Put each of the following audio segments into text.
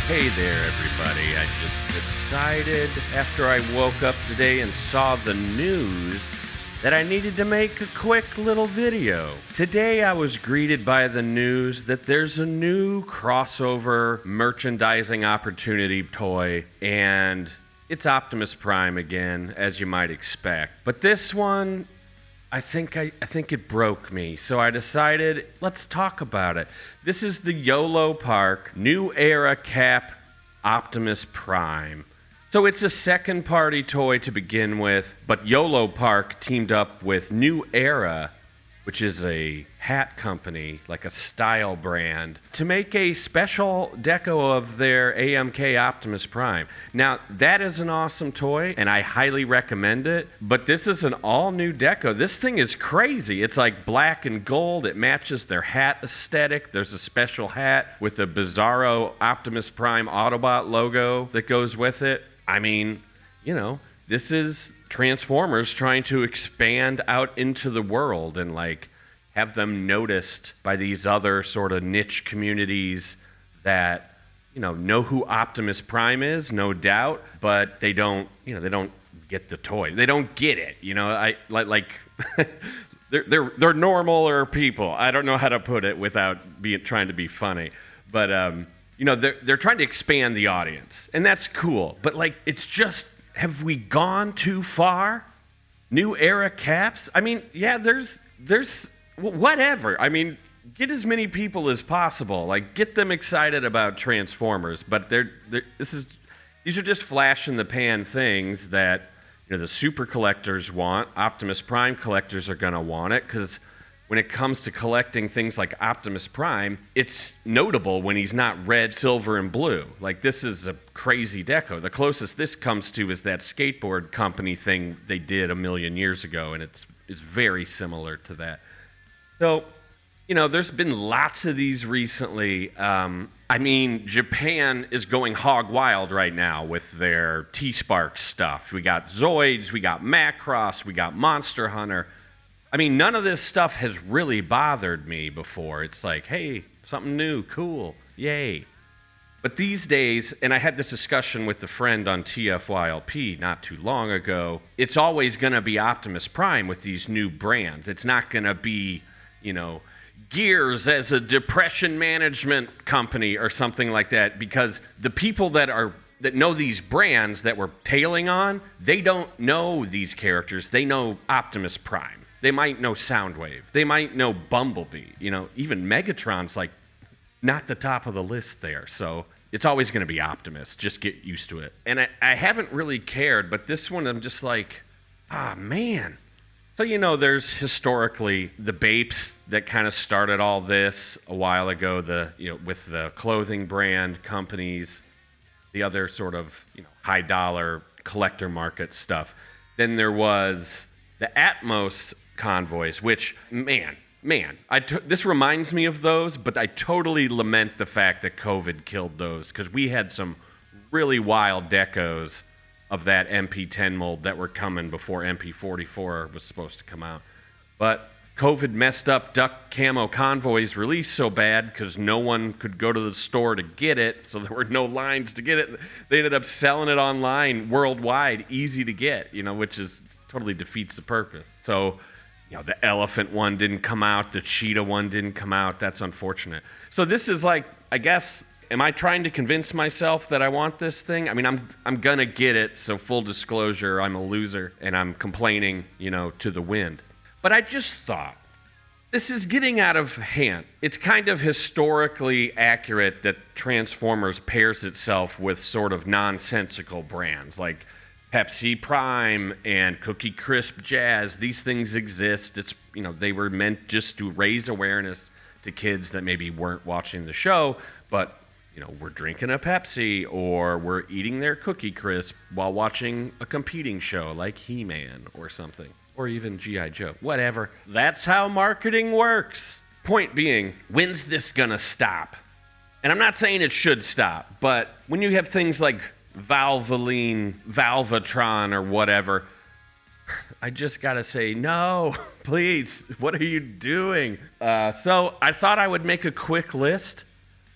Hey there, everybody. I just decided after I woke up today and saw the news that I needed to make a quick little video. Today I was greeted by the news that there's a new crossover merchandising opportunity toy, and it's Optimus Prime again, as you might expect. But this one, I think it broke me, so I decided, let's talk about it. This is the Yolopark new Era AMK Optimus Prime. So it's a second-party toy to begin with, but Yolopark teamed up with New Era, which is a hat company, like a style brand, to make a special deco of their AMK Optimus Prime. Now, that is an awesome toy, and I highly recommend it, but this is an all-new deco. This thing is crazy. It's like black and gold. It matches their hat aesthetic. There's a special hat with the bizarro Optimus Prime Autobot logo that goes with it. I mean, you know, this is Transformers trying to expand out into the world and like have them noticed by these other sort of niche communities that, you know who Optimus Prime is, no doubt, but they don't get the toy. They don't get it. They're normaler people. I don't know how to put it without trying to be funny, but they're trying to expand the audience, and that's cool. But like, it's just, have we gone too far? New Era caps? I mean, yeah, there's whatever. I mean, get as many people as possible. Like, get them excited about Transformers. But these are just flash in the pan things that the super collectors want. Optimus Prime collectors are gonna want it because when it comes to collecting things like Optimus Prime, it's notable when he's not red, silver, and blue. Like, this is a crazy deco. The closest this comes to is that skateboard company thing they did a million years ago, and it's very similar to that. So, there's been lots of these recently. Japan is going hog wild right now with their T-Spark stuff. We got Zoids, we got Macross, we got Monster Hunter. I mean, none of this stuff has really bothered me before. It's like, hey, something new, cool, yay. But these days, and I had this discussion with a friend on TFYLP not too long ago, it's always going to be Optimus Prime with these new brands. It's not going to be, Gears as a depression management company or something like that, because the people that know these brands that we're tailing on, they don't know these characters. They know Optimus Prime. They might know Soundwave. They might know Bumblebee. Even Megatron's like not the top of the list there. So it's always going to be Optimus. Just get used to it. And I haven't really cared, but this one I'm just like, man. So, there's historically the Bapes that kind of started all this a while ago, with the clothing brand companies, the other sort of, high dollar collector market stuff. Then there was the Atmos convoys, which, man, this reminds me of those, but I totally lament the fact that COVID killed those, because we had some really wild decos of that MP10 mold that were coming before MP44 was supposed to come out. But COVID messed up Duck Camo Convoy's release so bad because no one could go to the store to get it, so there were no lines to get it. They ended up selling it online worldwide, easy to get, which is totally defeats the purpose. So, the elephant one didn't come out, the cheetah one didn't come out. That's unfortunate. So this is like, I guess, am I trying to convince myself that I want this thing? I mean, I'm gonna get it, so full disclosure, I'm a loser, and I'm complaining, to the wind. But I just thought, this is getting out of hand. It's kind of historically accurate that Transformers pairs itself with sort of nonsensical brands, like Pepsi Prime and Cookie Crisp Jazz. These things exist. It's, they were meant just to raise awareness to kids that maybe weren't watching the show, but we're drinking a Pepsi or we're eating their Cookie Crisp while watching a competing show like He-Man or something, or even G.I. Joe, whatever. That's how marketing works. Point being, when's this gonna stop? And I'm not saying it should stop, but when you have things like Valvoline, Valvatron, or whatever, I just gotta say, no, please, what are you doing? So I thought I would make a quick list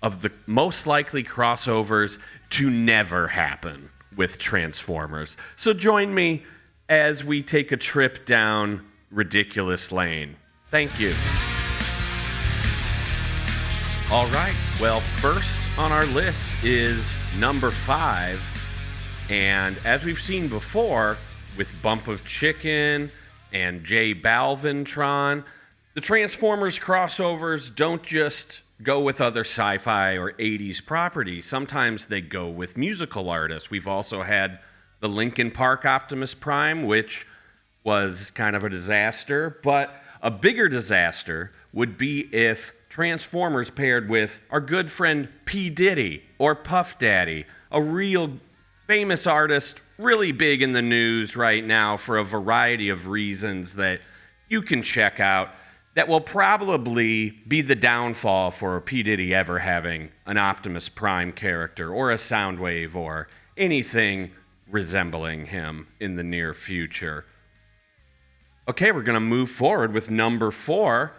of the most likely crossovers to never happen with Transformers. So join me as we take a trip down ridiculous lane. Thank you. All right, well, first on our list is number 5. And as we've seen before with Bump of Chicken and J Balvintron, the Transformers crossovers don't just go with other sci-fi or 80s properties. Sometimes they go with musical artists. We've also had the Linkin Park Optimus Prime, which was kind of a disaster, but a bigger disaster would be if Transformers paired with our good friend P. Diddy or Puff Daddy, a real famous artist, really big in the news right now for a variety of reasons that you can check out, that will probably be the downfall for P. Diddy ever having an Optimus Prime character or a Soundwave or anything resembling him in the near future. Okay, we're going to move forward with number 4.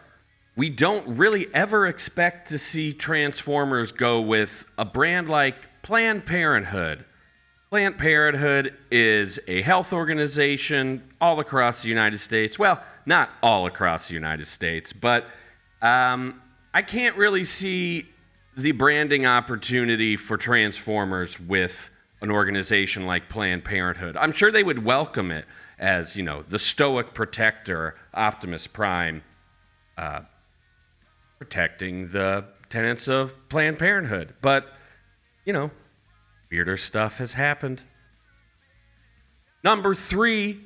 We don't really ever expect to see Transformers go with a brand like Planned Parenthood. Planned Parenthood is a health organization all across the United States. Well, not all across the United States, but I can't really see the branding opportunity for Transformers with an organization like Planned Parenthood. I'm sure they would welcome it as, the stoic protector, Optimus Prime, protecting the tenets of Planned Parenthood. But, weirder stuff has happened. Number 3,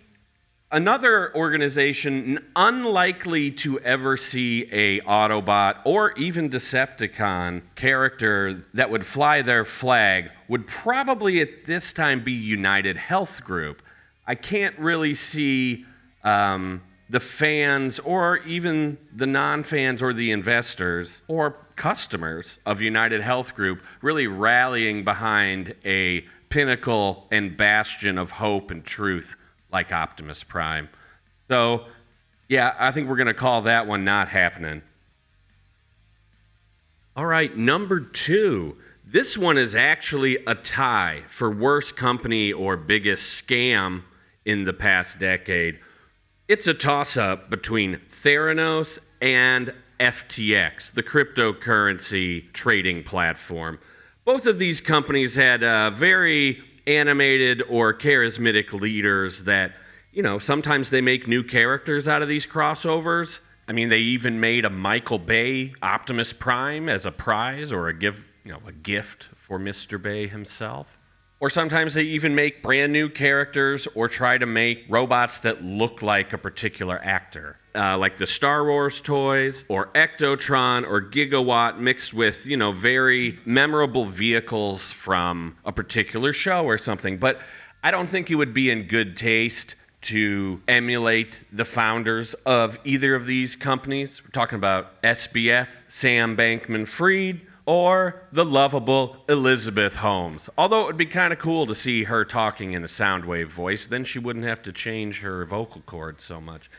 another organization unlikely to ever see a Autobot or even Decepticon character that would fly their flag would probably at this time be United Health Group. I can't really see the fans or even the non-fans or the investors or customers of United Health Group really rallying behind a pinnacle and bastion of hope and truth like Optimus Prime. So, yeah, I think we're going to call that one not happening. All right, number 2. This one is actually a tie for worst company or biggest scam in the past decade. It's a toss-up between Theranos and FTX, the cryptocurrency trading platform. Both of these companies had very animated or charismatic leaders that, sometimes they make new characters out of these crossovers. I mean, they even made a Michael Bay Optimus Prime as a prize or a gift for Mr. Bay himself. Or sometimes they even make brand new characters or try to make robots that look like a particular actor. Like the Star Wars toys or Ectotron or Gigawatt mixed with, very memorable vehicles from a particular show or something. But I don't think it would be in good taste to emulate the founders of either of these companies. We're talking about SBF, Sam Bankman-Fried, or the lovable Elizabeth Holmes. Although it would be kind of cool to see her talking in a Soundwave voice, then she wouldn't have to change her vocal cords so much.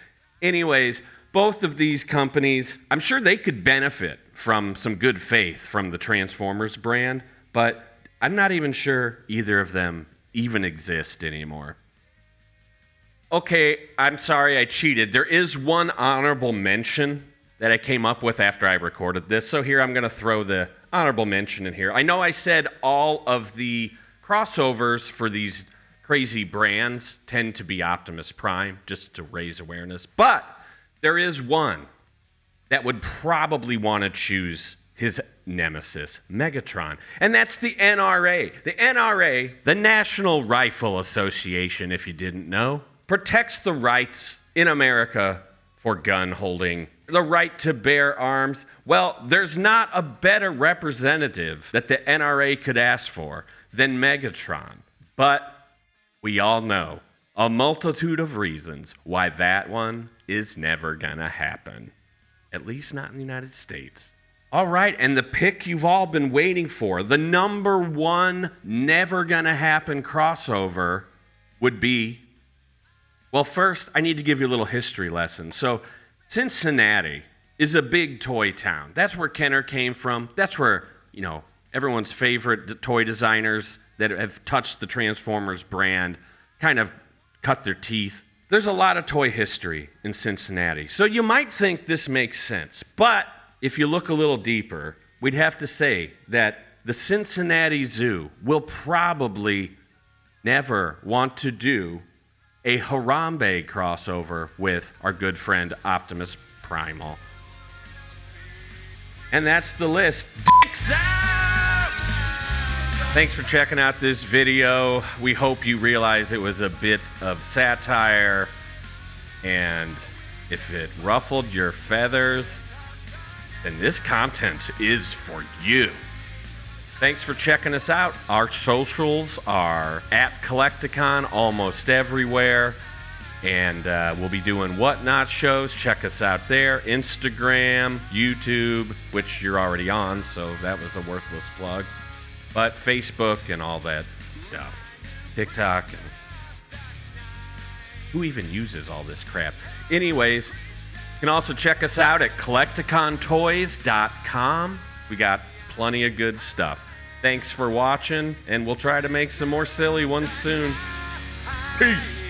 Anyways, both of these companies, I'm sure they could benefit from some good faith from the Transformers brand, but I'm not even sure either of them even exist anymore. Okay, I'm sorry I cheated. There is one honorable mention that I came up with after I recorded this, so here I'm going to throw the honorable mention in here. I know I said all of the crossovers for these crazy brands tend to be Optimus Prime, just to raise awareness, but there is one that would probably want to choose his nemesis, Megatron, and that's the NRA. The NRA, the National Rifle Association, if you didn't know, protects the rights in America for gun holding, the right to bear arms. Well, there's not a better representative that the NRA could ask for than Megatron. But we all know a multitude of reasons why that one is never gonna happen. At least not in the United States. All right, and the pick you've all been waiting for, the number 1 never gonna happen crossover would be, well, first, I need to give you a little history lesson. So, Cincinnati is a big toy town. That's where Kenner came from. That's where everyone's favorite toy designers that have touched the Transformers brand kind of cut their teeth. There's a lot of toy history in Cincinnati, so you might think this makes sense. But if you look a little deeper, we'd have to say that the Cincinnati Zoo will probably never want to do a Harambe crossover with our good friend Optimus Primal. And that's the list. Dicks out! Thanks for checking out this video. We hope you realize it was a bit of satire, and if it ruffled your feathers, then this content is for you. Thanks for checking us out. Our socials are at Collecticon almost everywhere. And we'll be doing Whatnot shows. Check us out there. Instagram, YouTube, which you're already on, so that was a worthless plug. But Facebook and all that stuff. TikTok. And who even uses all this crap? Anyways, you can also check us out at collecticontoys.com. We got plenty of good stuff. Thanks for watching, and we'll try to make some more silly ones soon. Peace.